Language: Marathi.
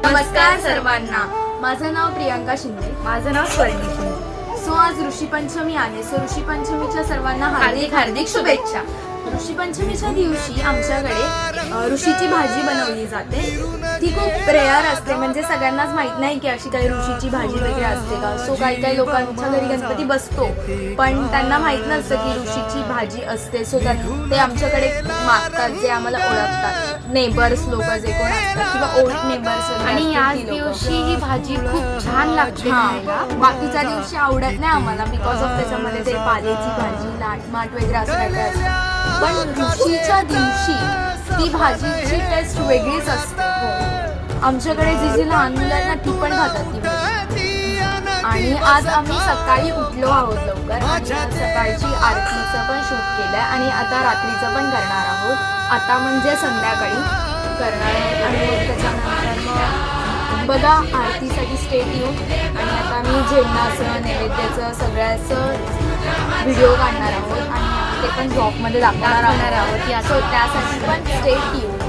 नमस्कार सर्वांना. माझं नाव प्रियांका शिंदे. माझं नाव स्वर्णी शिंदे. सो आज ऋषीपंचमी आहे. सो ऋषीपंचमीच्या सर्वांना हार्दिक हार्दिक शुभेच्छा. ऋषीपंचमीच्या दिवशी आमच्याकडे ऋषीची भाजी बनवली जाते. ती खूप रेअर असते, म्हणजे सगळ्यांनाच माहित नाही की अशी काही ऋषीची भाजी वगैरे असते का. सो काही काही लोकांच्या घरी गणपती बसतो पण त्यांना माहित नसतं की ऋषीची भाजी असते. सो ते आमच्याकडे मागतात, जे आम्हाला ओळखतात, नेबर्स लोक जे कोण असतात किंवा ओल्ड नेबर्स. आणि याच दिवशी ही भाजी खूप छान लागते खायला. बाकीच्या दिवशी आवडत नाही आम्हाला, बिकॉज ऑफ त्याच्यामध्ये ते पालेची भाजी, लाटमाट वगैरे असं काय असतं. पण ऋषीच्या दिवशी ती भाजीची टेस्ट वेगळीच असते. आमच्याकडे जी लहान मुलं आहेत ना, ती पण खातात ती भाजी. आणि आज आम्ही सकाळी उठलो आहोत लवकर आणि सकाळची आरतीचं पण शूट केलंय आणि आता रात्रीचं पण करणार आहोत. आता म्हणजे संध्याकाळी करणार आहोत आणि मग त्याच्यानंतर मग बघा आरतीसाठी स्टेट येऊ. आणि आता मी जेवणाचं, नैवेद्याचं सगळ्याचं व्हिडिओ काढणार आहोत आणि ते पण ब्लॉगमध्ये दाखवणार आहोत. सो त्यासाठी पण स्टेट येऊ.